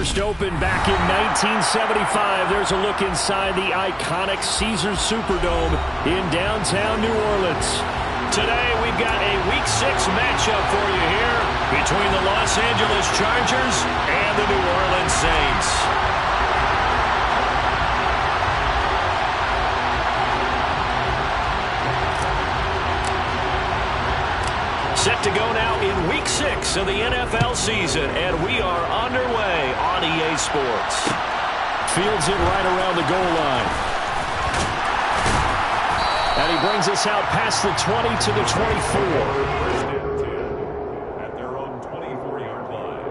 first opened back in 1975. There's a look inside the iconic Caesars Superdome in downtown New Orleans. Today, we've got a Week 6 matchup for you here between the Los Angeles Chargers and the New Orleans Saints. Set to go now in Week 6 of the NFL season, and we are underway on EA Sports. Fields it right around the goal line. And he brings us out past the 20 to the 24. At their own 24-yard line.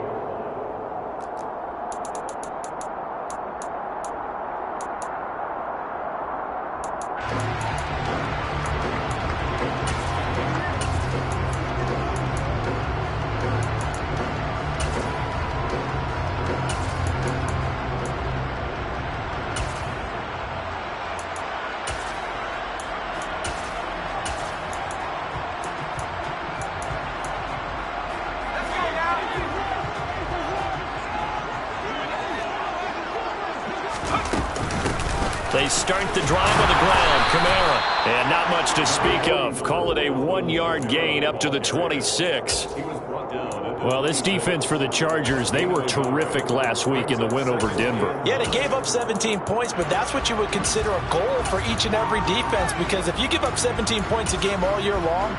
They start the drive on the ground. Kamara. And not much to speak of. Call it a 1-yard gain up to the 26. Well, this defense for the Chargers, they were terrific last week in the win over Denver. Yeah, they gave up 17 points, but that's what you would consider a goal for each and every defense, because if you give up 17 points a game all year long,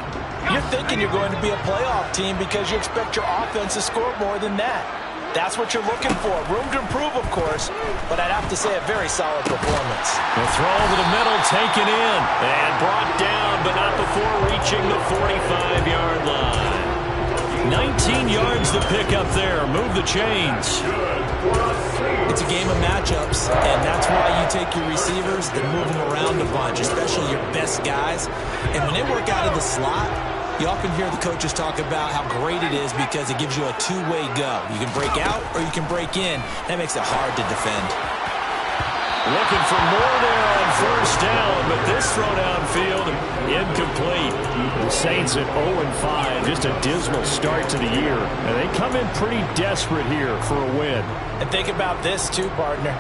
you're thinking you're going to be a playoff team because you expect your offense to score more than that. That's what you're looking for. Room to improve, of course, but I'd have to say a very solid performance. The throw over the middle, taken in, and brought down, but not before reaching the 45-yard line. 19 yards to pick up there. Move the chains. It's a game of matchups, and that's why you take your receivers and move them around a bunch, especially your best guys. And when they work out of the slot, you often hear the coaches talk about how great it is because it gives you a two-way go. You can break out or you can break in. That makes it hard to defend. Looking for more there on first down, but this throw downfield, incomplete. The Saints at 0-5, just a dismal start to the year. And they come in pretty desperate here for a win. And think about this too, partner.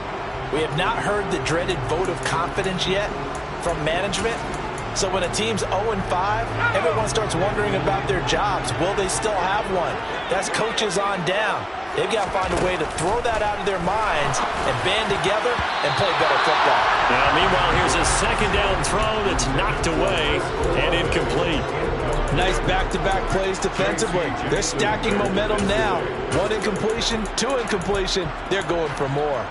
We have not heard the dreaded vote of confidence yet from management. So when a team's 0-5, everyone starts wondering about their jobs. Will they still have one? That's coaches on down. They've got to find a way to throw that out of their minds and band together and play better football. Now, meanwhile, here's a second down throw that's knocked away and incomplete. Nice back-to-back plays defensively. They're stacking momentum now. 1 incompletion, 2 incompletion. They're going for more.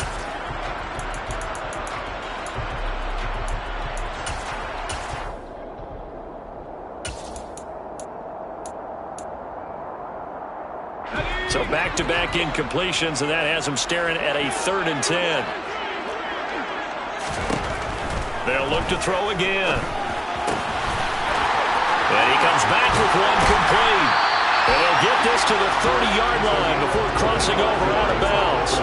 So back-to-back incompletions, and that has them staring at a 3rd and 10. They'll look to throw again. And he comes back with one complete. And they'll get this to the 30-yard line before crossing over out of bounds.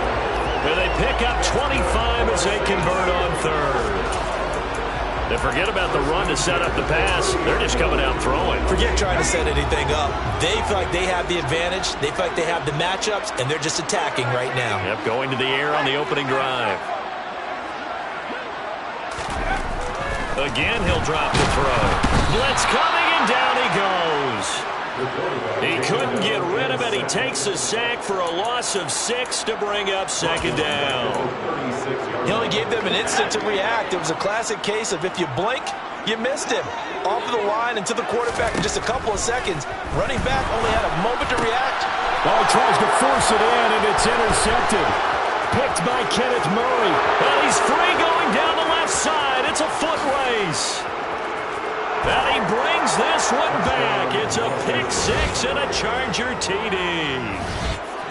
And they pick up 25 as they convert on 3rd. They forget about the run to set up the pass. They're just coming out throwing. Forget trying to set anything up. They feel like they have the advantage. They feel like they have the matchups, and they're just attacking right now. Yep, going to the air on the opening drive. Again, he'll drop the throw. Blitz coming, and down he goes. He couldn't get rid of it. He takes a sack for a loss of 6 to bring up 2nd down. He only gave them an instant to react. It was a classic case of if you blink, you missed him. Off of the line and to the quarterback in just a couple of seconds. Running back only had a moment to react. Ball tries to force it in, and it's intercepted. Picked by Kenneth Murray. And he's free going down the left side. It's a foot race. And he brings this one back. It's a pick 6 and a Charger TD.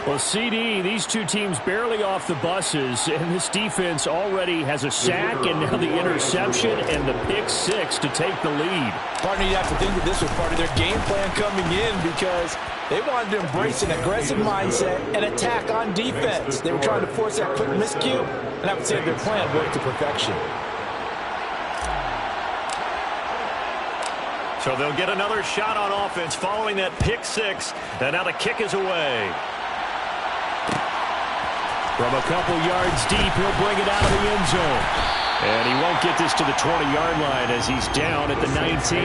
Well, CD, these two teams barely off the buses, and this defense already has a sack and now the interception and the pick 6 to take the lead. Partner, you have to think that this was part of their game plan coming in because they wanted to embrace an aggressive mindset and attack on defense. They were trying to force that quick miscue, and I would say their plan worked to perfection. So they'll get another shot on offense following that pick 6, and now the kick is away. From a couple yards deep, he'll bring it out of the end zone. And he won't get this to the 20-yard line as he's down at the 19.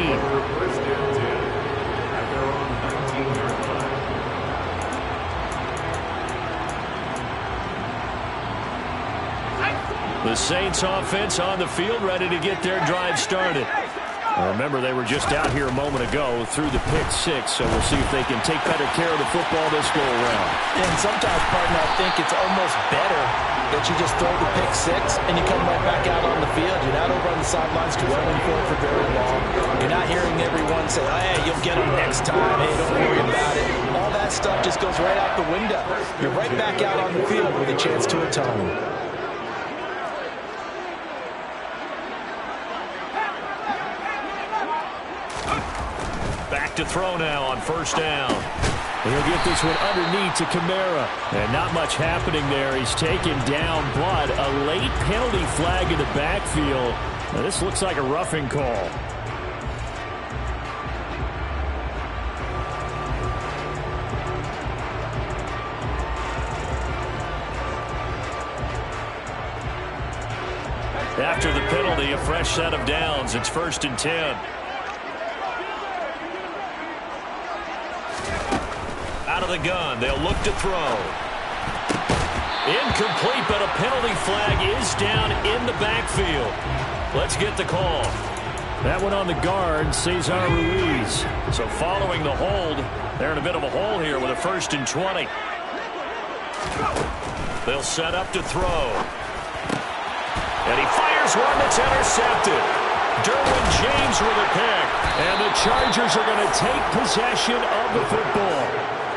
The Saints offense on the field, ready to get their drive started. Remember, they were just out here a moment ago through the pick six, so we'll see if they can take better care of the football this go-around. And sometimes, partner, I think it's almost better that you just throw the pick six and you come right back out on the field. You're not over on the sidelines dwelling for it for very long. You're not hearing everyone say, hey, you'll get them next time. Hey, don't worry about it. All that stuff just goes right out the window. You're right back out on the field with a chance to atone. Back to throw now on first down. He'll get this one underneath to Kamara. And not much happening there. He's taken down, but a late penalty flag in the backfield. Now, this looks like a roughing call. After the penalty, a fresh set of downs. It's 1st and 10. Out of the gun, they'll look to throw. Incomplete, but a penalty flag is down in the backfield. Let's get the call. That one on the guard, Cesar Ruiz. So following the hold, they're in a bit of a hole here with a 1st and 20. They'll set up to throw. And he fires one that's intercepted. Derwin James with a pick. And the Chargers are going to take possession of the football.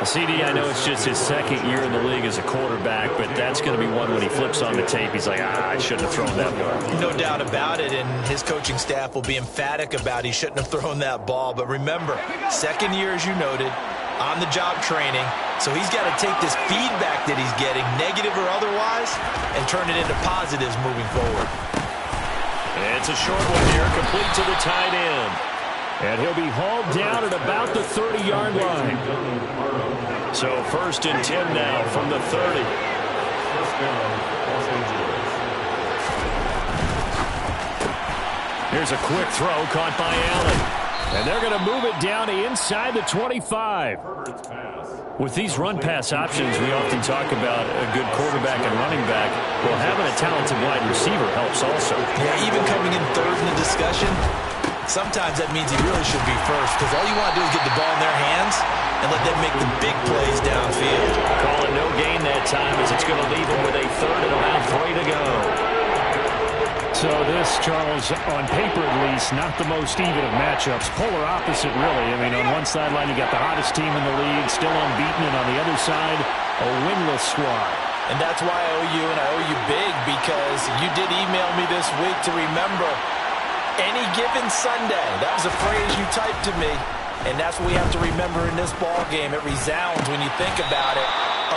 CD, I know it's just his 2nd year in the league as a quarterback, but that's going to be one when he flips on the tape. He's like, I shouldn't have thrown that ball. No doubt about it, and his coaching staff will be emphatic about he shouldn't have thrown that ball. But remember, 2nd year, as you noted, on-the-job training. So he's got to take this feedback that he's getting, negative or otherwise, and turn it into positives moving forward. It's a short one here, complete to the tight end. And he'll be hauled down at about the 30-yard line. So 1st and 10 now from the 30. Here's a quick throw caught by Allen. And they're going to move it down to inside the 25. With these run-pass options, we often talk about a good quarterback and running back. Well, having a talented wide receiver helps also. Yeah, even coming in third in the discussion, sometimes that means he really should be first, because all you want to do is get the ball in their hands and let them make the big plays downfield. Calling no gain that time as it's going to leave him with a 3rd and about 3 to go. So this, Charles, on paper at least, not the most even of matchups. Polar opposite, really. I mean, on one sideline, you got the hottest team in the league, still unbeaten, and on the other side, a winless squad. And that's why I owe you, and I owe you big, because you did email me this week to remember any given Sunday. That was a phrase you typed to me, and that's what we have to remember in this ball game. It resounds when you think about it.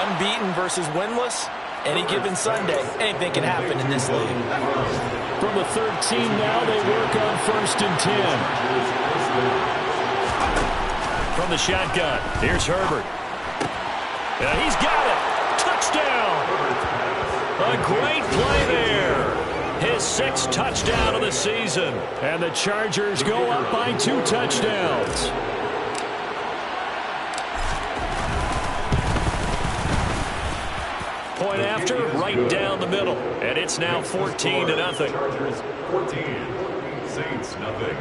Unbeaten versus winless, any given Sunday, anything can happen in this league. From the 13 now, they work on 1st and 10. From the shotgun, here's Herbert. And he's got it. Touchdown. A great play there. His 6th touchdown of the season. And the Chargers go up by 2 touchdowns. Point after, right down the middle. And it's now 14-0. Chargers 14, Saints nothing.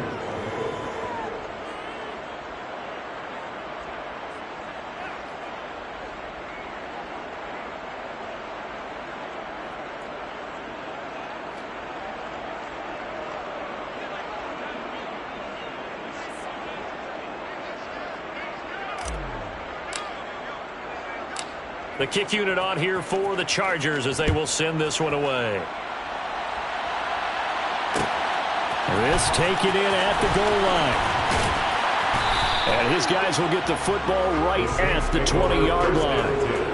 The kick unit on here for the Chargers as they will send this one away. This taken in at the goal line. And his guys will get the football right at the 20-yard line.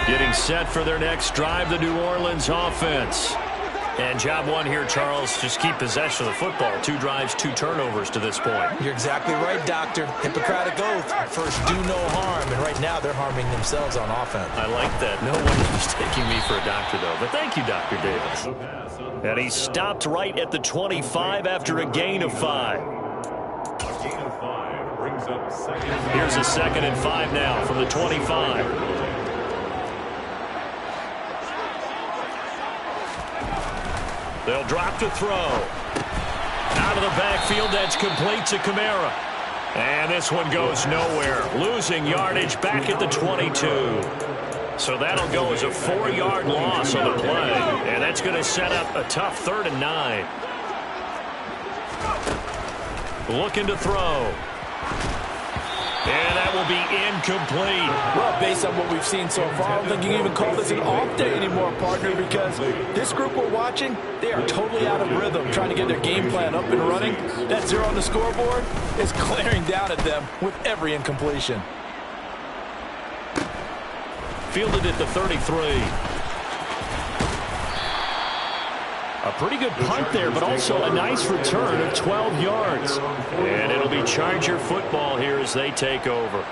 Getting set for their next drive, the New Orleans offense. And job one here, Charles, just keep possession of the football. 2 drives, 2 turnovers to this point. You're exactly right, Doctor. Hippocratic oath. First, do no harm. And right now, they're harming themselves on offense. I like that. No one is mistaking me for a doctor, though. But thank you, Dr. Davis. And he stopped right at the 25 after a gain of 5. A gain of 5 brings up second. Here's a 2nd and 5 now from the 25. They'll drop to throw. Out of the backfield, that's complete to Kamara. And this one goes nowhere. Losing yardage back at the 22. So that'll go as a 4-yard loss on the play. And that's going to set up a tough 3rd and 9. Looking to throw. And that will be incomplete. Well, based on what we've seen so far, I don't think you can even call this an off day anymore, partner, because this group we're watching, they are totally out of rhythm, trying to get their game plan up and running. That 0 on the scoreboard is glaring down at them with every incompletion. Fielded at the 33. A pretty good punt there, but also a nice return of 12 yards. And it'll be Charger football here as they take over.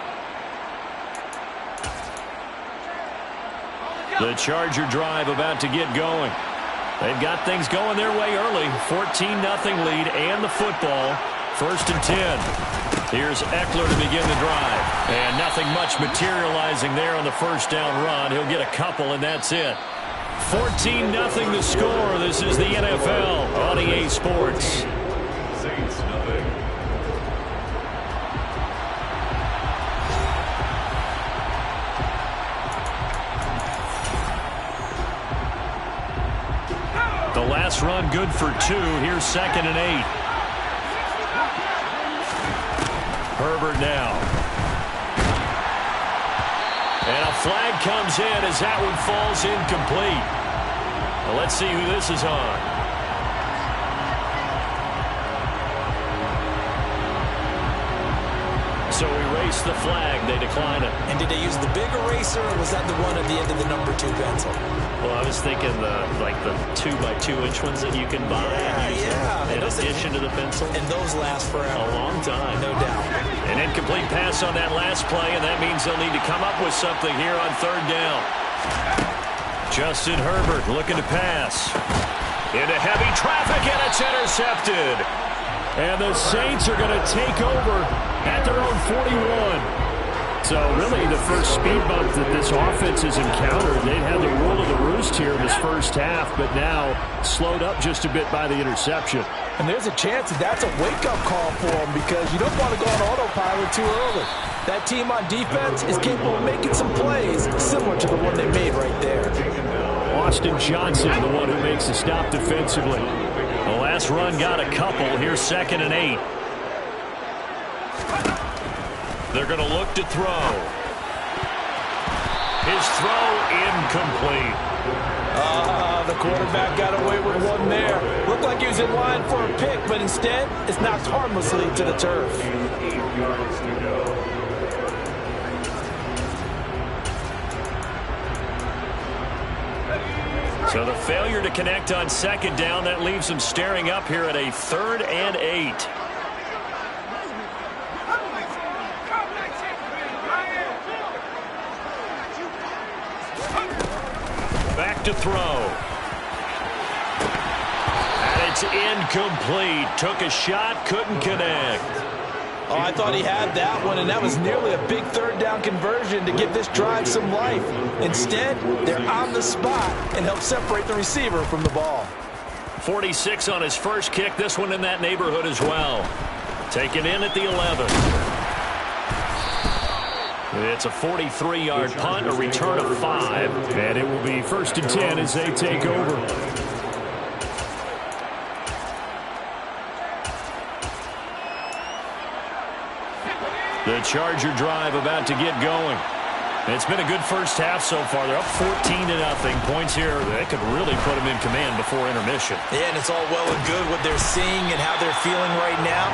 The Charger drive about to get going. They've got things going their way early. 14-0 lead and the football. 1st and 10. Here's Eckler to begin the drive. And nothing much materializing there on the 1st down run. He'll get a couple, and that's it. 14-0 the score. This is the NFL on EA Sports. Saints nothing. The last run good for 2. Here's 2nd and 8. Herbert now. And a flag comes in as that one falls incomplete. Well, let's see who this is on. So erase the flag. They decline it. And did they use the big eraser, or was that the one at the end of the number 2 pencil? Well, I was thinking the 2x2-inch ones that you can buy in addition to the pencil. And those last forever. A long time. No doubt. An incomplete pass on that last play, and that means they'll need to come up with something here on 3rd down. Justin Herbert looking to pass. Into heavy traffic, and it's intercepted. And the Saints are going to take over at their own 41. So really the first speed bump that this offense has encountered. They've had the rule of the roost here in this first half, but now slowed up just a bit by the interception. And there's a chance that that's a wake-up call for them, because you don't want to go on autopilot too early. That team on defense is capable of making some plays similar to the one they made right there. Austin Johnson, the one who makes the stop defensively. The last run got a couple. Here's 2nd and 8. They're going to look to throw. His throw incomplete. The quarterback got away with one there. Looked like he was in line for a pick, but instead it's knocked harmlessly to the turf. 8 yards to go. So the failure to connect on 2nd down, that leaves them staring up here at a 3rd and 8. Back to throw. And it's incomplete. Took a shot, couldn't connect. Oh, I thought he had that one, and that was nearly a big 3rd down conversion to give this drive some life. Instead, they're on the spot and help separate the receiver from the ball. 46 on his first kick. This one in that neighborhood as well. Taken in at the 11. It's a 43-yard punt, a return of 5. And it will be 1st and 10 as they take over. The Charger drive about to get going. It's been a good first half so far. They're up 14-0. Points here, they could really put them in command before intermission. Yeah, and it's all well and good what they're seeing and how they're feeling right now.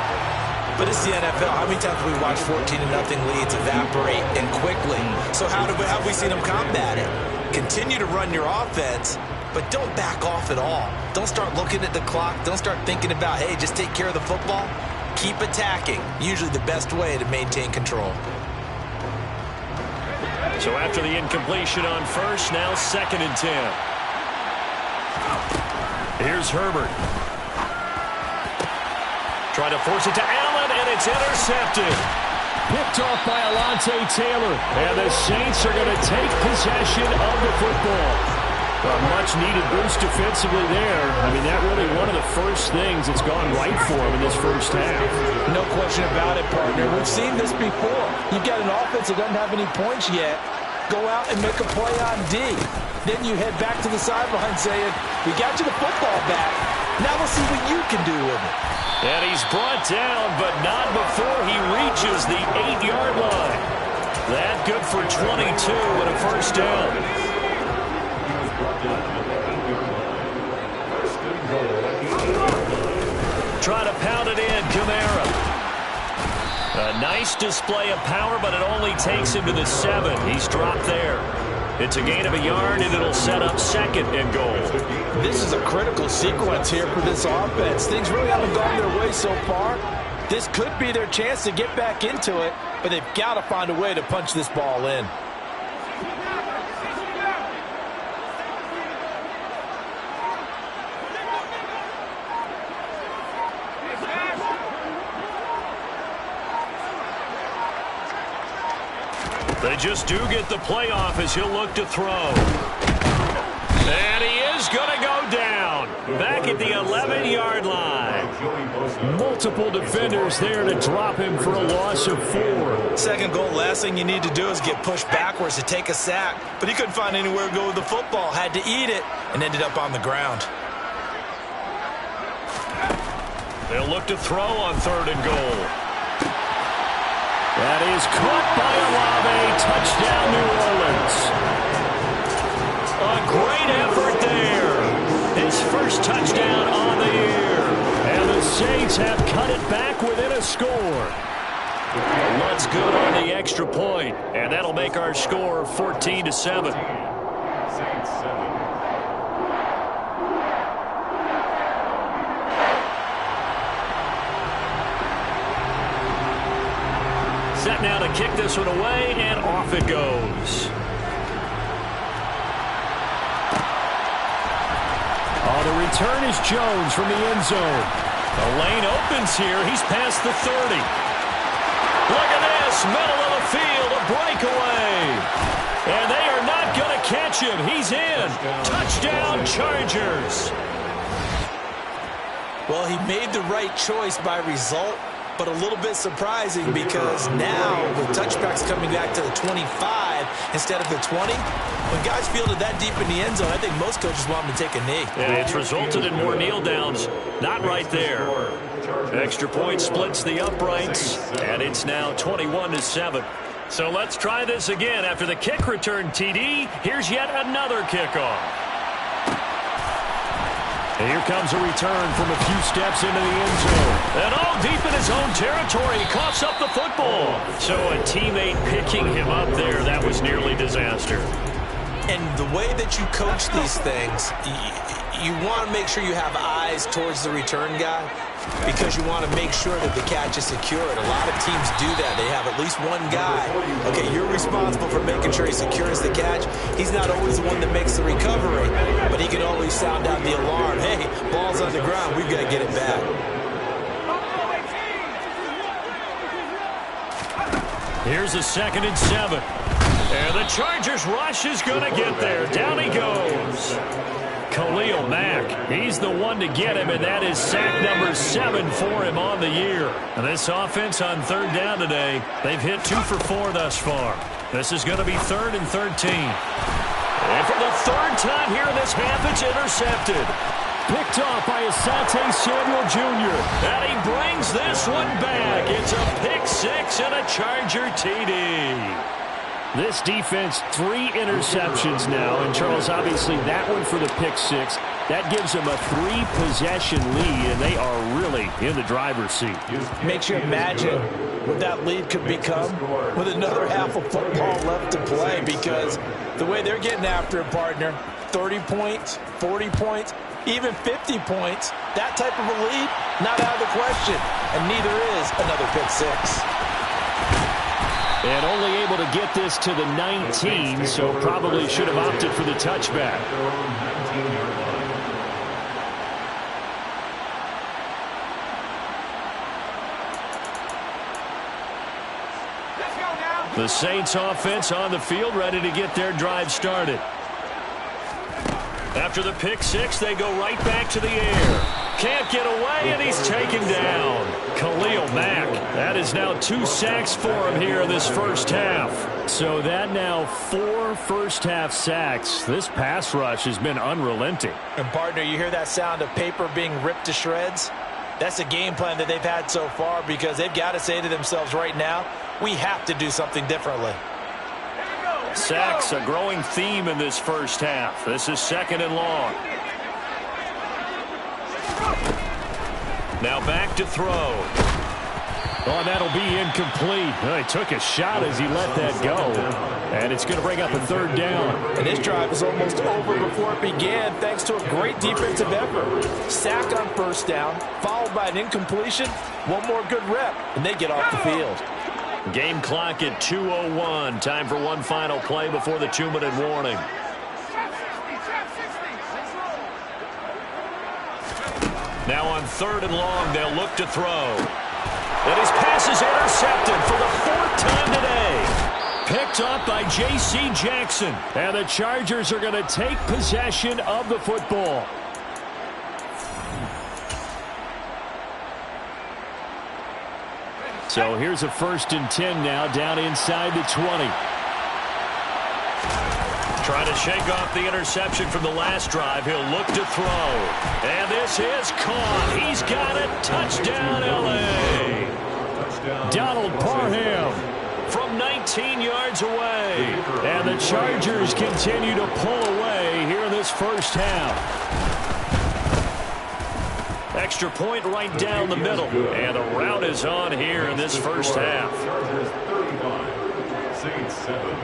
But it's the NFL. How many times have we watched 14-0 leads evaporate and quickly? So how have we seen them combat it? Continue to run your offense but don't back off at all. Don't start looking at the clock. Don't start thinking about, hey, just take care of the football. Keep attacking. Usually the best way to maintain control. So after the incompletion on first, now 2nd and 10. Here's Herbert. Trying to force it to Allen, and it's intercepted. Picked off by Alontae Taylor. And the Saints are going to take possession of the football. A much-needed boost defensively there. I mean, that really one of the first things that's gone right for him in this first half. No question about it, partner. We've seen this before. You've got an offense that doesn't have any points yet. Go out and make a play on D. Then you head back to the sideline saying, we got you the football back. Now we'll see what you can do with it. And he's brought down, but not before he reaches the 8-yard line. That good for 22 and a first down. Try to pound it in, Kamara. A nice display of power, but it only takes him to the 7. He's dropped there. It's a gain of a yard, and it'll set up 2nd and goal. This is a critical sequence here for this offense. Things really haven't gone their way so far. This could be their chance to get back into it, but they've got to find a way to punch this ball in. They just do get the playoff as he'll look to throw. And he is going to go down. Back at the 11-yard line. Multiple defenders there to drop him for a loss of 4. Second goal, last thing you need to do is get pushed backwards to take a sack. But he couldn't find anywhere to go with the football. Had to eat it and ended up on the ground. They'll look to throw on 3rd and goal. That is caught by Olave. Touchdown, New Orleans. A great effort there. His first touchdown on the year. And the Saints have cut it back within a score. Looks good on the extra point. And that'll make our score 14-7. Saints 7. Set now to kick this one away, and off it goes. Oh, the return is Jones from the end zone. The lane opens here. He's past the 30. Look at this, middle of the field, a breakaway. And they are not going to catch him. He's in. Touchdown, Chargers. Well, he made the right choice by result, but a little bit surprising because now with touchbacks coming back to the 25 instead of the 20, when guys fielded that deep in the end zone, I think most coaches want them to take a knee. Yeah, it's resulted in more kneel downs. Not right there. Extra point splits the uprights, and it's now 21-7. So let's try this again. After the kick return TD, here's yet another kickoff. And here comes a return from a few steps into the end zone. And all deep in his own territory, he coughs up the football. So a teammate picking him up there, that was nearly disaster. And the way that you coach these things, you want to make sure you have eyes towards the return guy because you want to make sure that the catch is secured. A lot of teams do that. They have at least one guy. Okay, you're responsible for making sure he secures the catch. He's not always the one that makes the recovery, but he can always sound out the alarm. Hey, ball's on the ground. We've got to get it back. Here's a 2nd and 7. And the Chargers rush is going to get there. Down he goes. Khalil Mack, he's the one to get him, and that is sack number 7 for him on the year. And this offense on 3rd down today, they've hit 2 for 4 thus far. This is going to be 3rd and 13. And for the 3rd time here in this half, it's intercepted. Picked off by Asante Samuel Jr. And he brings this one back. It's a pick 6 and a Charger TD. This defense, 3 interceptions now. And, Charles, obviously that one for the pick 6. That gives them a 3-possession lead, and they are really in the driver's seat. Makes you imagine what that lead could become with another half of football left to play because the way they're getting after it, partner, 30 points, 40 points, even 50 points. That type of a lead, not out of the question. And neither is another pick six. And only able to get this to the 19, so probably should have opted for the touchback. The Saints offense on the field, ready to get their drive started. After the pick six, they go right back to the air. Can't get away, and he's taken down. Khalil Mack. That is now 2 sacks for him here in this first half. So that now 4 first-half sacks. This pass rush has been unrelenting. And, partner, you hear that sound of paper being ripped to shreds? That's a game plan that they've had so far because they've got to say to themselves right now, we have to do something differently. Sacks, a growing theme in this first half. This is 2nd and long. Now back to throw. Oh, that'll be incomplete. He took a shot as he let that go. And it's going to bring up a 3rd down. And this drive was almost over before it began thanks to a great defensive effort. Sack on 1st down, followed by an incompletion. One more good rep, and they get off the field. Game clock at 2:01. Time for one final play before the 2-minute warning. Now on 3rd and long, they'll look to throw. And his pass is intercepted for the 4th time today. Picked up by J.C. Jackson. And the Chargers are going to take possession of the football. So here's a 1st and 10 now, down inside the 20. Trying to shake off the interception from the last drive. He'll look to throw. And this is caught. He's got it. Touchdown, L.A. Donald Parham from 19 yards away. And the Chargers continue to pull away here in this first half. Extra point right down the middle. And the route is on here in this first half. Chargers 35, Saints 7.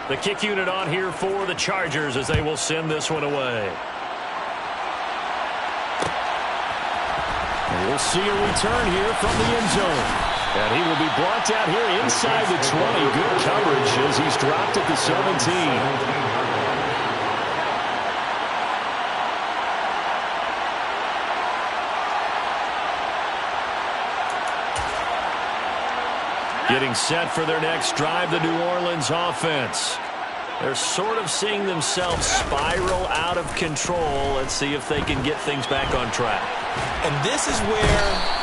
The kick unit on here for the Chargers as they will send this one away. And we'll see a return here from the end zone. And he will be blocked out here inside the 20. Good coverage as he's dropped at the 17. Getting set for their next drive, the New Orleans offense. They're sort of seeing themselves spiral out of control. Let's see if they can get things back on track. And this is where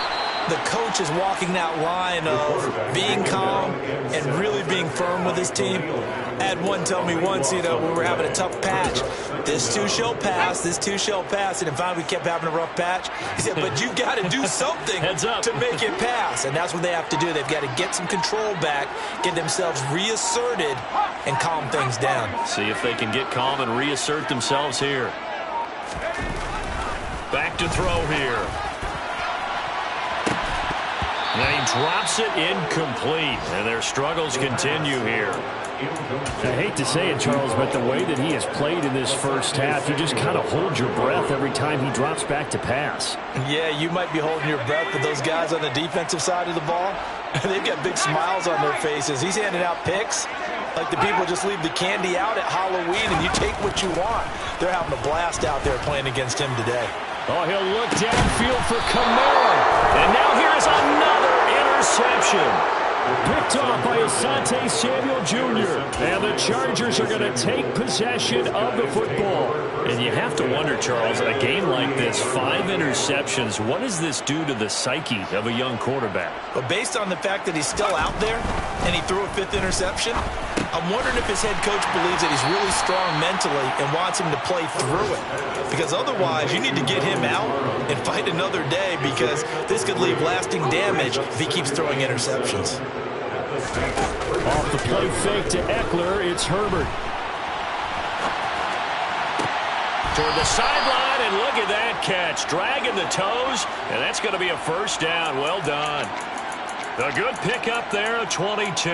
the coach is walking that line of being calm and really being firm with his team. I had one tell me once, when we were having a tough patch, this too shall pass, this too shall pass. And in fact, we kept having a rough patch. He said, but you got to do something to make it pass. And that's what they have to do. They've got to get some control back, get themselves reasserted, and calm things down. See if they can get calm and reassert themselves here. Back to throw here. And he drops it incomplete. And their struggles continue here. I hate to say it, Charles, but the way that he has played in this first half, you just kind of hold your breath every time he drops back to pass. Yeah, you might be holding your breath, but those guys on the defensive side of the ball, they've got big smiles on their faces. He's handing out picks like the people just leave the candy out at Halloween and you take what you want. They're having a blast out there playing against him today. Oh, he'll look downfield for Kamara. And now here's another interception. Picked off by Asante Samuel Jr. And the Chargers are going to take possession of the football. And you have to wonder, Charles, a game like this, 5 interceptions, what does this do to the psyche of a young quarterback? But based on the fact that he's still out there and he threw a 5th interception, I'm wondering if his head coach believes that he's really strong mentally and wants him to play through it. Because otherwise, you need to get him out and fight another day because this could leave lasting damage if he keeps throwing interceptions. Off the play fake to Eckler, it's Herbert. Toward the sideline, and look at that catch. Dragging the toes, and that's going to be a first down. Well done. A good pick up there, a 22.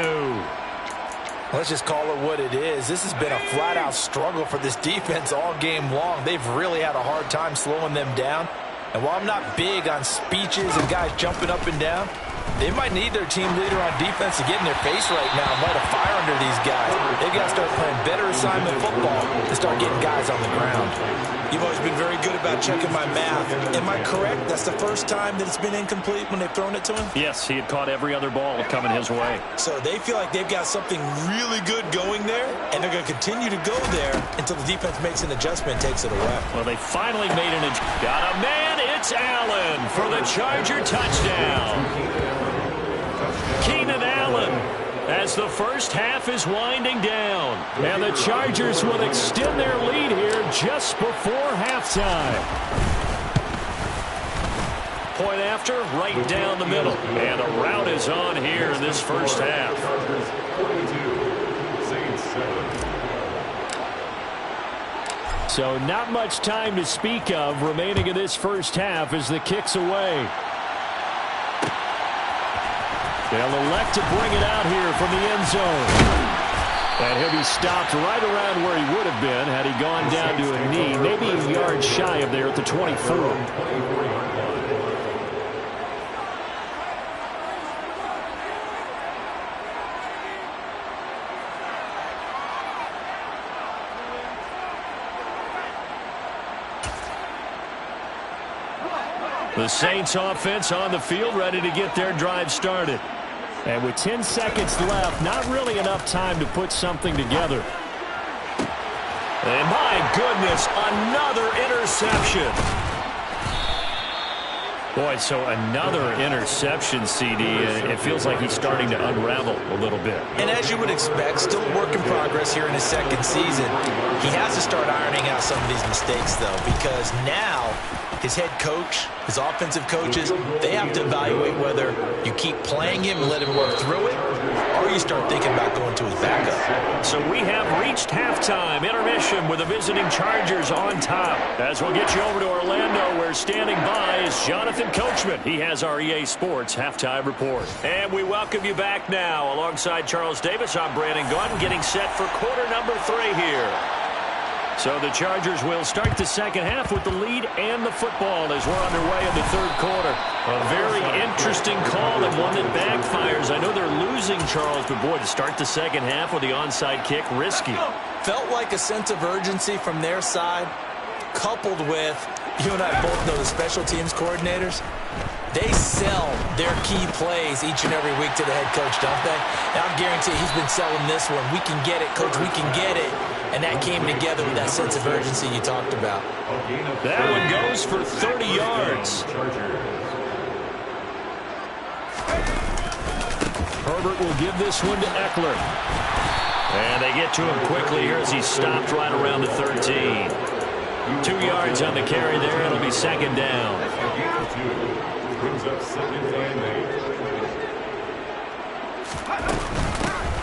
Let's just call it what it is. This has been a flat-out struggle for this defense all game long. They've really had a hard time slowing them down. And while I'm not big on speeches and guys jumping up and down, they might need their team leader on defense to get in their face right now and light a fire under these guys. They've got to start playing better assignment football and start getting guys on the ground. You've always been very good about checking my math. Am I correct? That's the first time that it's been incomplete when they've thrown it to him? Yes, he had caught every other ball coming his way. So they feel like they've got something really good going there, and they're going to continue to go there until the defense makes an adjustment and takes it away. Well, they finally made an adjustment. Got a man. It's Allen for the Charger touchdown. Keenan Allen, as the first half is winding down. And the Chargers will extend their lead here just before halftime. Point after, right down the middle. And a route is on here in this first half. So not much time to speak of remaining in this first half as the kick's away. They'll elect to bring it out here from the end zone. And he'll be stopped right around where he would have been had he gone down to a knee, maybe a yard shy of there at the 24. The Saints offense on the field, ready to get their drive started. And with 10 seconds left, not really enough time to put something together. And my goodness, another interception. Boy, so another interception, CD. It feels like he's starting to unravel a little bit. And as you would expect, still a work in progress here in his second season. He has to start ironing out some of these mistakes, though, because now his head coach, his offensive coaches, they have to evaluate whether you keep playing him and let him work through it, or you start thinking about going to his backup. So we have reached halftime intermission with the visiting Chargers on top. As we'll get you over to Orlando, where standing by is Jonathan Coachman. He has our EA Sports halftime report. And we welcome you back now. Alongside Charles Davis, I'm Brandon Gunn, getting set for quarter number 3 here. So the Chargers will start the second half with the lead and the football as we're underway in the third quarter. A very interesting call and one that backfires. I know they're losing, Charles, but boy, to start the second half with the onside kick, risky. Felt like a sense of urgency from their side, coupled with, you and I both know the special teams coordinators. They sell their key plays each and every week to the head coach, don't they? And I'm guaranteed he's been selling this one. We can get it, coach, we can get it. And that came together with that sense of urgency you talked about. That one goes for 30 yards. Herbert will give this one to Eckler. And they get to him quickly here as he's stopped right around the 13. 2 yards on the carry there. It'll be second down.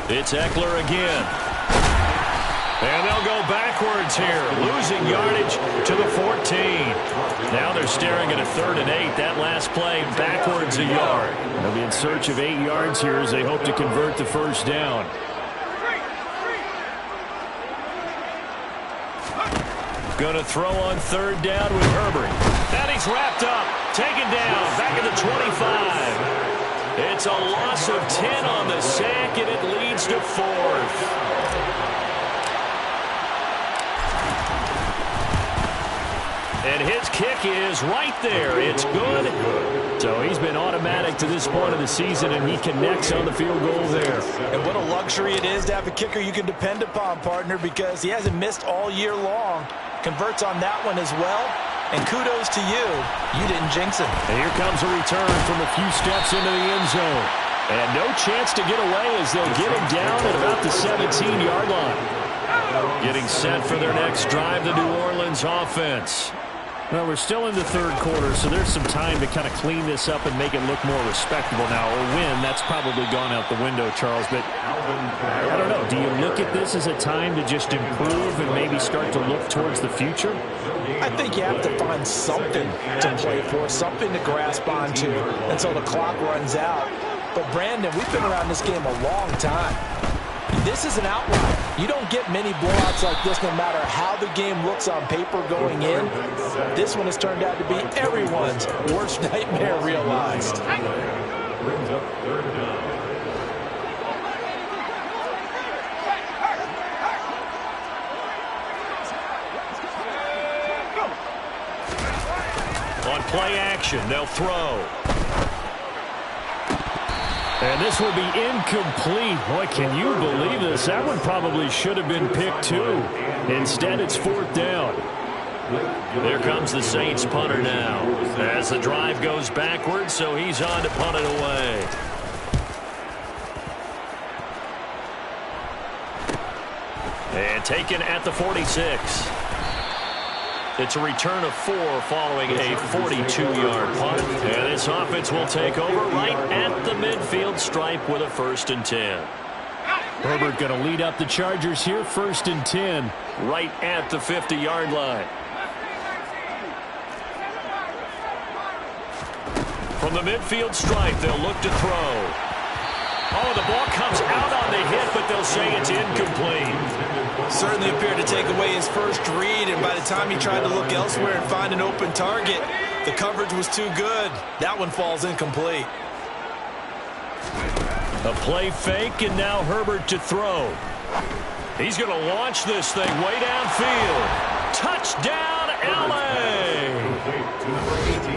It's Eckler again. And they'll go backwards here, losing yardage to the 14. Now they're staring at a 3rd and 8. That last play backwards a yard. They'll be in search of 8 yards here as they hope to convert the first down. Going to throw on 3rd down with Herbert. And he's wrapped up, taken down, back at the 25. It's a loss of 10 on the sack, and it leads to 4th. And his kick is right there. It's good. So he's been automatic to this point of the season, and he connects on the field goal there. And what a luxury it is to have a kicker you can depend upon, partner, because he hasn't missed all year long. Converts on that one as well. And kudos to you. You didn't jinx him. And here comes a return from a few steps into the end zone. And no chance to get away as they'll get him down at about the 17-yard line. Getting set for their next drive, the New Orleans offense. Well, we're still in the third quarter, so there's some time to kind of clean this up and make it look more respectable now. A win, that's probably gone out the window, Charles. But I don't know. Do you look at this as a time to just improve and maybe start to look towards the future? I think you have to find something to play for, something to grasp onto until the clock runs out. But, Brandon, we've been around this game a long time. this is an outlier. You don't get many blowouts like this no matter how the game looks on paper going in. This one has turned out to be everyone's worst nightmare realized. Brings up third down. On play action, they'll throw. And this will be incomplete. Boy, can you believe this? That one probably should have been picked too. Instead, it's fourth down. There comes the Saints punter now as the drive goes backwards, so he's on to punt it away. And taken at the 46. It's a return of 4 following a 42-yard punt. And this offense will take over right at the midfield stripe with a 1st and 10. Herbert going to lead up the Chargers here, 1st and 10, right at the 50-yard line. From the midfield stripe, they'll look to throw. Oh, the ball comes out on the hit, but they'll say it's incomplete. Certainly appeared to take away his first read, and by the time he tried to look elsewhere and find an open target, the coverage was too good. That one falls incomplete. A play fake, and now Herbert to throw. He's going to launch this thing way downfield. Touchdown, L.A.!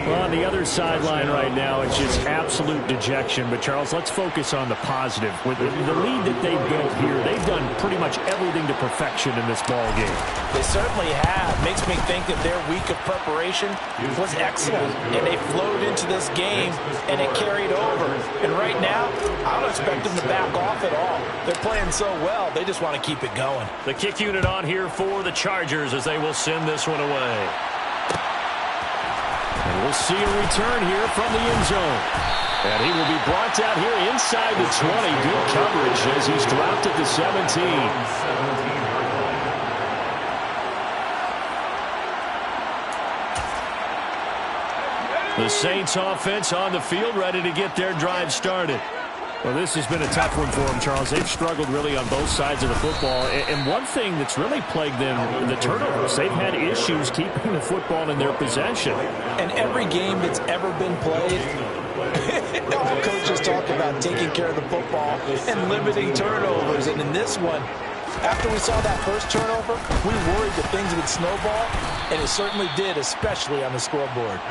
Well, on the other sideline right now, it's just absolute dejection. But, Charles, let's focus on the positive. With the lead that they've built here, they've done pretty much everything to perfection in this ball game. They certainly have. Makes me think that their week of preparation was excellent. And they flowed into this game, and it carried over. And right now, I don't expect them to back off at all. They're playing so well, they just want to keep it going. The kick unit on here for the Chargers as they will send this one away. And we'll see a return here from the end zone. And he will be brought out here inside the 20. Good coverage as he's dropped at the 17. The Saints offense on the field, ready to get their drive started. Well, this has been a tough one for them, Charles. They've struggled really on both sides of the football. And one thing that's really plagued them, the turnovers. They've had issues keeping the football in their possession. And every game that's ever been played, all coaches talk about taking care of the football and limiting turnovers. And in this one, after we saw that first turnover, we worried that things would snowball, and it certainly did, especially on the scoreboard.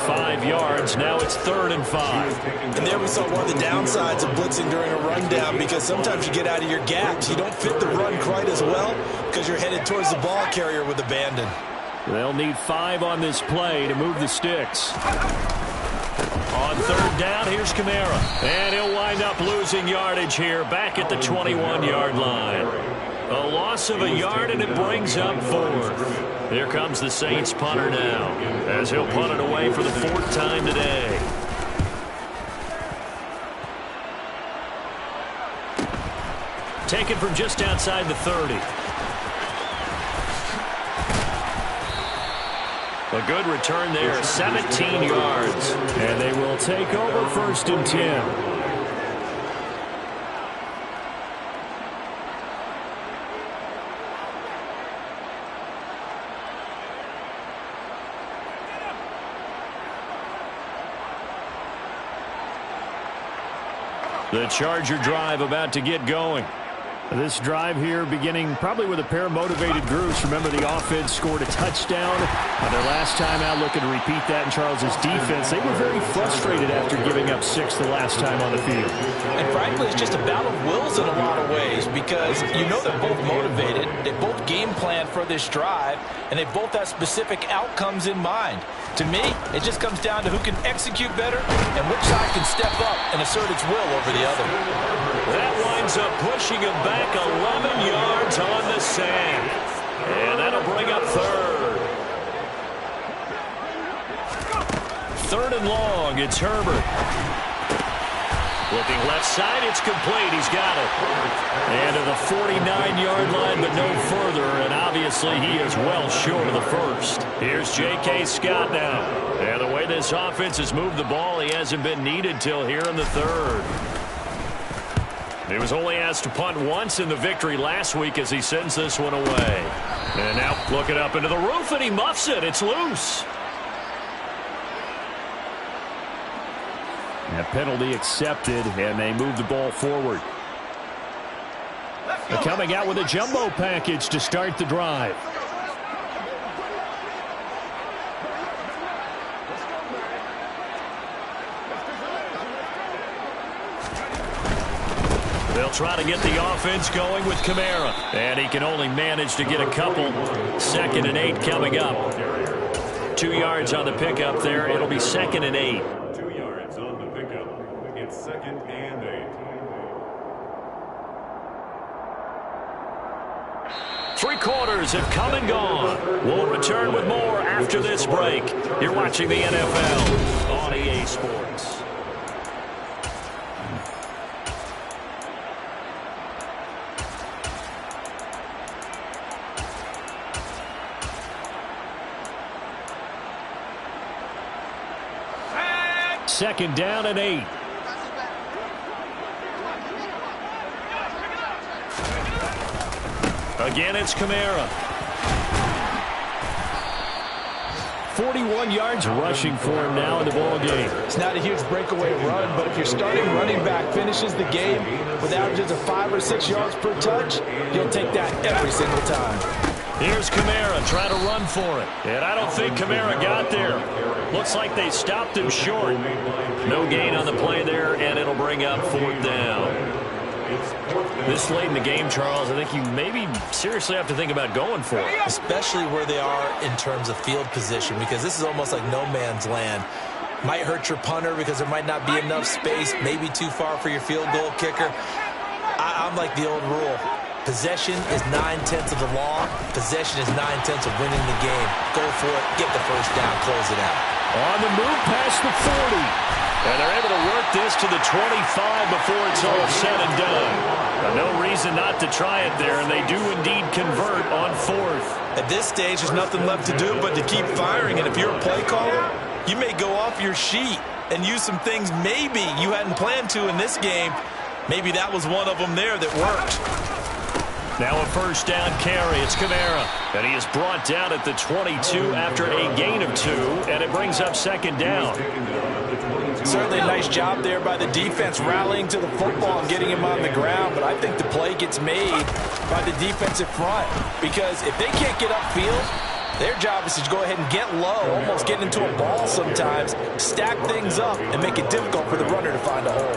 5 yards. Now it's 3rd and 5. And there we saw one of the downsides of blitzing during a rundown, because sometimes you get out of your gaps. You don't fit the run quite as well because you're headed towards the ball carrier with abandon. They'll need 5 on this play to move the sticks. On 3rd down, here's Kamara. And he'll wind up losing yardage here back at the 21-yard line. A loss of a yard, and it brings up 4th. Here comes the Saints punter now as he'll punt it away for the 4th time today. Taken from just outside the 30. A good return there, 17 yards. And they will take over 1st and 10. The Charger drive about to get going. This drive here beginning probably with a pair of motivated groups. Remember, the offense scored a touchdown on their last time out. Looking to repeat that in Charles's defense. They were very frustrated after giving up 6 the last time on the field. And frankly, it's just a battle of wills in a lot of ways, because you know they're both motivated. They both game plan for this drive, and they both have specific outcomes in mind. To me, it just comes down to who can execute better and which side can step up and assert its will over the other. That winds up pushing him back 11 yards on the sand. And that'll bring up 3rd. 3rd and long, it's Herbert. Looking left side, it's complete. He's got it. And to the 49-yard line, but no further. And obviously, he is well short of the 1st. Here's J.K. Scott now. And the way this offense has moved the ball, he hasn't been needed till here in the 3rd. He was only asked to punt once in the victory last week as he sends this one away. And now looking up into the roof, and he muffs it. It's loose. A penalty accepted, and they move the ball forward. They're coming out with a jumbo package to start the drive. They'll try to get the offense going with Kamara. And he can only manage to get a couple. 2nd and 8 coming up. 2 yards on the pickup there. It'll be 2nd and 8. 2 yards on the pickup. It's 2nd and 8. 3 quarters have come and gone. We'll return with more after this break. You're watching the NFL on EA Sports. Second down and 8. Again, it's Kamara. 41 yards rushing for him now in the ball game. It's not a huge breakaway run, but if your starting running back finishes the game with averages of 5 or 6 yards per touch, you'll take that every single time. Here's Kamara trying to run for it. And I don't think Kamara got there. Looks like they stopped him short. No gain on the play there, and it'll bring up 4th down. This late in the game, Charles, I think you maybe seriously have to think about going for it. Especially where they are in terms of field position, because this is almost like no man's land. Might hurt your punter because there might not be enough space, maybe too far for your field goal kicker. I'm like the old rule. Possession is 9/10 of the law. Possession is 9/10 of winning the game. Go for it. Get the first down. Close it out. On the move past the 40. And they're able to work this to the 25 before it's all said and done. No reason not to try it there, and they do indeed convert on 4th. At this stage, there's nothing left to do but to keep firing. And if you're a play caller, you may go off your sheet and use some things maybe you hadn't planned to in this game. Maybe that was one of them there that worked. Now a first down carry. It's Kamara. And he is brought down at the 22 after a gain of 2. And it brings up 2nd down. Certainly a nice job there by the defense rallying to the football and getting him on the ground. But I think the play gets made by the defensive front. Because if they can't get upfield, their job is to go ahead and get low, almost get into a ball sometimes, stack things up, and make it difficult for the runner to find a hole.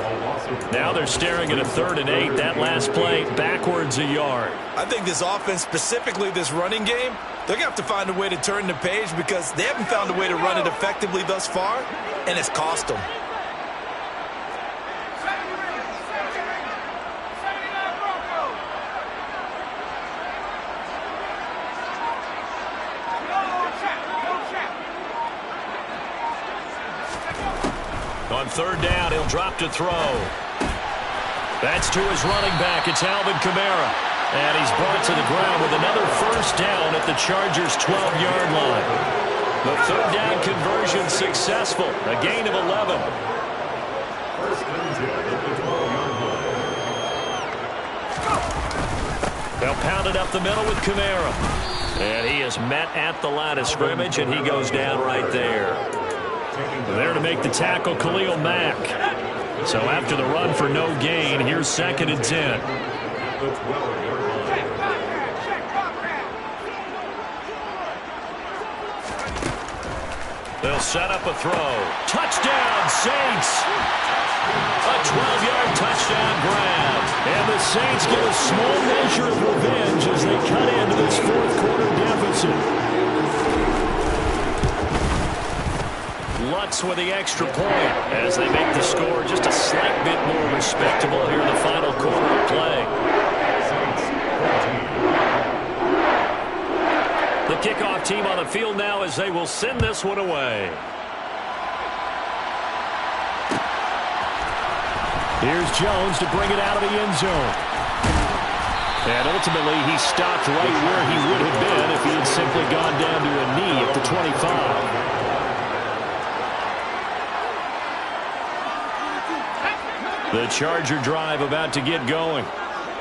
Now they're staring at a 3rd and 8. That last play, backwards a yard. I think this offense, specifically this running game, they're going to have to find a way to turn the page because they haven't found a way to run it effectively thus far, and it's cost them. On 3rd down, he'll drop to throw. That's to his running back. It's Alvin Kamara. And he's brought to the ground with another first down at the Chargers' 12-yard line. The 3rd down conversion successful. A gain of 11. They'll pound it up the middle with Kamara. And he is met at the line of scrimmage, and he goes down right there. There to make the tackle, Khalil Mack. So after the run for no gain, here's 2nd and 10. They'll set up a throw. Touchdown, Saints! A 12-yard touchdown grab. And the Saints get a small measure of revenge as they cut into this 4th quarter deficit. Lutz with the extra point as they make the score just a slight bit more respectable here in the final quarter of play. The kickoff team on the field now as they will send this one away. Here's Jones to bring it out of the end zone. And ultimately, he stopped right where he would have been if he had simply gone down to a knee at the 25. The Charger drive about to get going.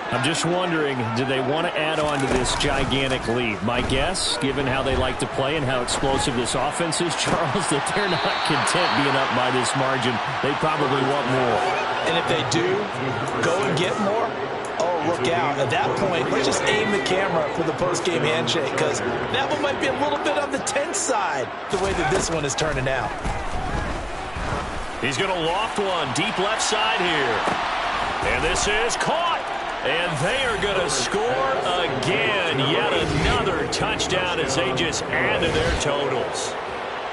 I'm just wondering, do they want to add on to this gigantic lead? My guess, given how they like to play and how explosive this offense is, Charles, that they're not content being up by this margin. They probably want more. And if they do go and get more, oh, look out. At that point, let's just aim the camera for the post-game handshake, because that one might be a little bit on the tense side, the way that this one is turning out. He's going to loft one deep left side here. And this is caught. And they are going to score again. Yet another touchdown as they just add to their totals.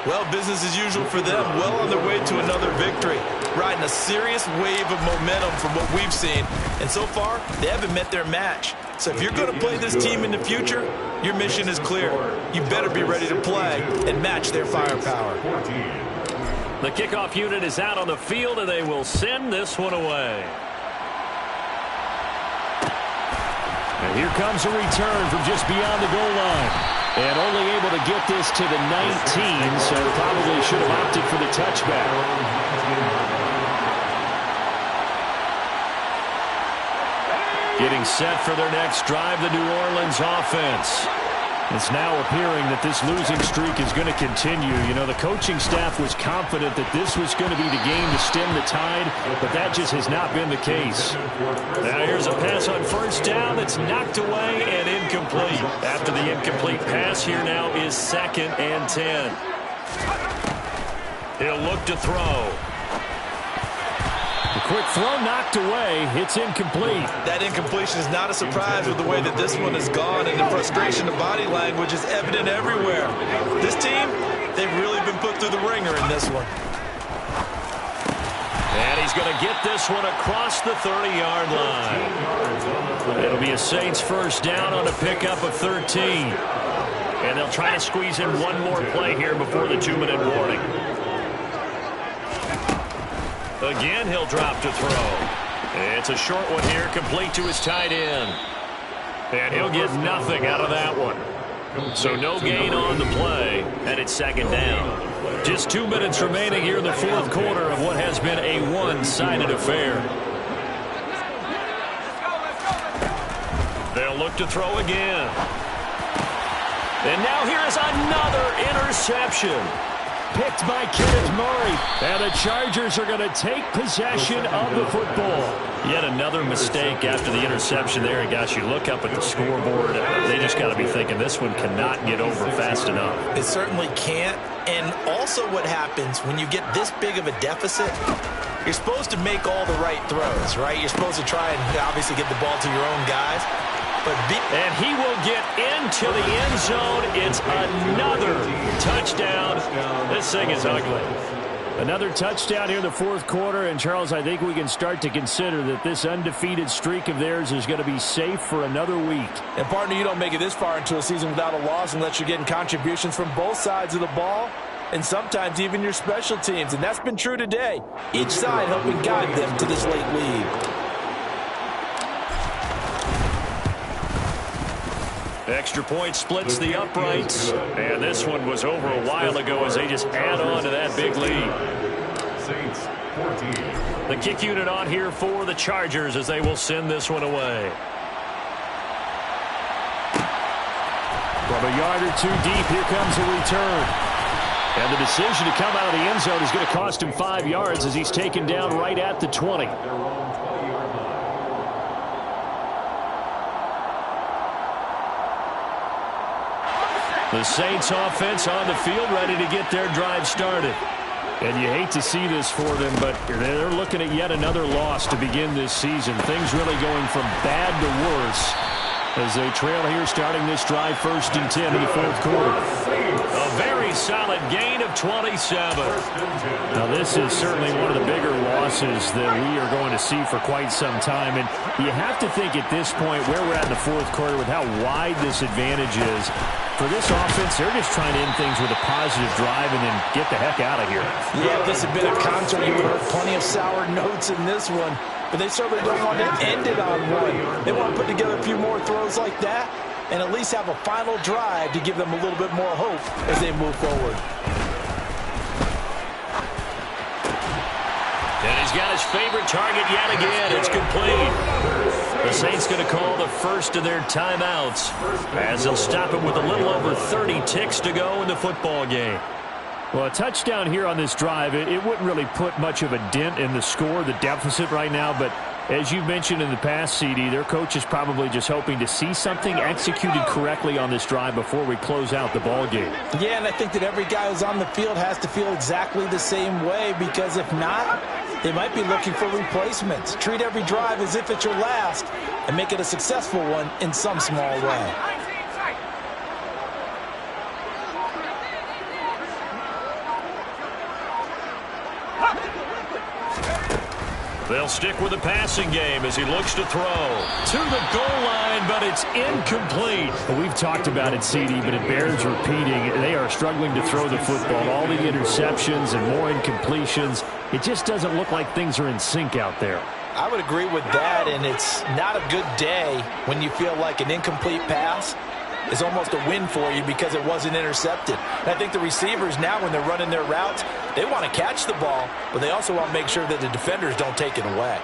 Well, business as usual for them. Well on their way to another victory. Riding a serious wave of momentum from what we've seen. And so far, they haven't met their match. So if you're going to play this team in the future, your mission is clear. You better be ready to play and match their firepower. The kickoff unit is out on the field, and they will send this one away. And here comes a return from just beyond the goal line. And only able to get this to the 19, so probably should have opted for the touchback. Getting set for their next drive, the New Orleans offense. It's now appearing that this losing streak is going to continue. You know, the coaching staff was confident that this was going to be the game to stem the tide, but that just has not been the case. Now here's a pass on first down that's knocked away and incomplete. After the incomplete pass, here now is 2nd and 10. He'll look to throw. The quick throw knocked away. It's incomplete. That incompletion is not a surprise with the way that this one has gone, and the frustration of body language is evident everywhere. This team, they've really been put through the ringer in this one. And he's going to get this one across the 30-yard line. It'll be a Saints first down on a pickup of 13. And they'll try to squeeze in one more play here before the 2-minute warning. Again, he'll drop to throw. It's a short one here, complete to his tight end. And he'll get nothing out of that one. So no gain on the play, and it's 2nd down. Just 2 minutes remaining here in the fourth quarter of what has been a one-sided affair. They'll look to throw again. And now here is another interception. Picked by Kenneth Murray. And the Chargers are going to take possession of the football. Yet another mistake after the interception there. And gosh, you look up at the scoreboard. They just got to be thinking this one cannot get over fast enough. It certainly can't. And also what happens when you get this big of a deficit, you're supposed to make all the right throws, right? You're supposed to try and obviously get the ball to your own guys. And he will get into the end zone. It's another touchdown. This thing is ugly. Another touchdown here in the fourth quarter. And, Charles, I think we can start to consider that this undefeated streak of theirs is going to be safe for another week. And, partner, you don't make it this far into a season without a loss unless you're getting contributions from both sides of the ball and sometimes even your special teams. And that's been true today. Each side helping guide them to this late lead. Extra point splits the uprights. And this one was over a while ago as they just add on to that big lead. Saints 14. The kick unit on here for the Chargers as they will send this one away. From a yard or two deep, here comes a return. And the decision to come out of the end zone is going to cost him 5 yards as he's taken down right at the 20. The Saints offense on the field ready to get their drive started. And you hate to see this for them, but they're looking at yet another loss to begin this season. Things really going from bad to worse as they trail here starting this drive 1st and 10 in the fourth quarter. A very solid gain of 27. Now this is certainly one of the bigger losses that we are going to see for quite some time. And you have to think at this point where we're at in the fourth quarter with how wide this advantage is. For this offense, they're just trying to end things with a positive drive and then get the heck out of here. Yeah, if this had been a concert, you would have heard plenty of sour notes in this one. But they certainly don't want to end it on one. They want to put together a few more throws like that and at least have a final drive to give them a little bit more hope as they move forward. And he's got his his favorite target yet again. It's complete. The Saints going to call the first of their timeouts as they'll stop it with a little over 30 ticks to go in the football game. Well, a touchdown here on this drive, it wouldn't really put much of a dent in the score, the deficit right now, but as you've mentioned in the past, CD, their coach is probably just hoping to see something executed correctly on this drive before we close out the ball game. Yeah, and I think that every guy who's on the field has to feel exactly the same way, because if not, they might be looking for replacements. Treat every drive as if it's your last and make it a successful one in some small way. They'll stick with the passing game as he looks to throw to the goal line, but it's incomplete. Well, we've talked about it, CD, but it bears repeating. They are struggling to throw the football. All the interceptions and more incompletions. It just doesn't look like things are in sync out there. I would agree with that, and it's not a good day when you feel like an incomplete pass is almost a win for you because it wasn't intercepted. And I think the receivers now, when they're running their routes, they want to catch the ball, but they also want to make sure that the defenders don't take it away.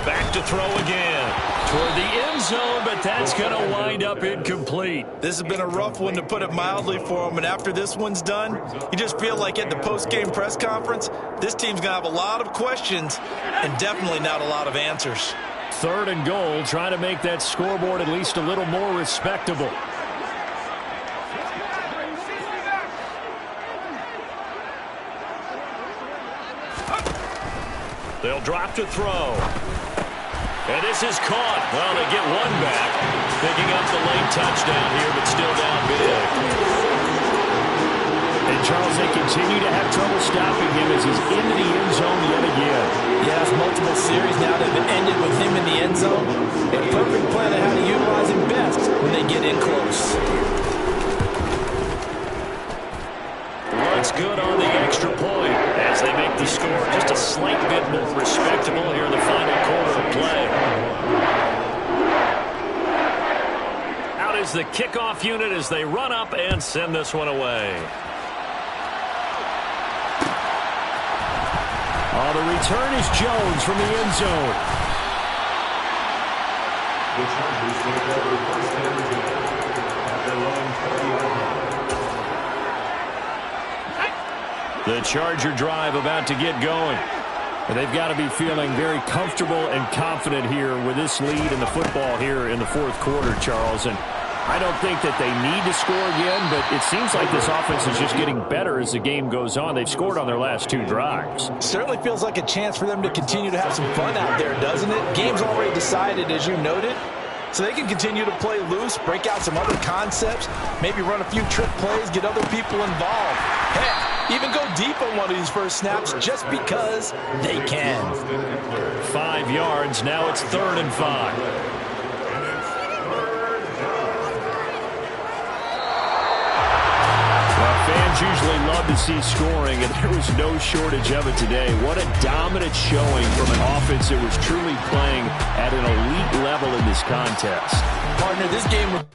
Back to throw again toward the end zone, but that's going to wind up incomplete. This has been a rough one, to put it mildly, for them, and after this one's done, you just feel like at the post-game press conference, this team's going to have a lot of questions and definitely not a lot of answers. 3rd and goal, trying to make that scoreboard at least a little more respectable. They'll drop to throw. And this is caught. Well, they get one back. Picking up the late touchdown here, but still down big. And Charles, they continue to have trouble stopping him as he's into the end zone yet again. Yes, multiple series now that have ended with him in the end zone. A perfect plan on how to utilize him best when they get in close. Looks good on the extra point as they make the score just a slight bit more respectable here in the final quarter of play. Out is the kickoff unit as they run up and send this one away. Oh, the return is Jones from the end zone. The Chargers take over first and 10 at their own 30-yard line. The Charger drive about to get going. And they've got to be feeling very comfortable and confident here with this lead in the football here in the 4th quarter, Charles. And I don't think that they need to score again, but it seems like this offense is just getting better as the game goes on. They've scored on their last 2 drives. Certainly feels like a chance for them to continue to have some fun out there, doesn't it? Game's already decided, as you noted, so they can continue to play loose, break out some other concepts, maybe run a few trick plays, get other people involved. Heck, even go deep on one of these first snaps just because they can. 5 yards. Now it's 3rd and 5. Fans usually love to see scoring, and there was no shortage of it today. What a dominant showing from an offense that was truly playing at an elite level in this contest. Partner, this game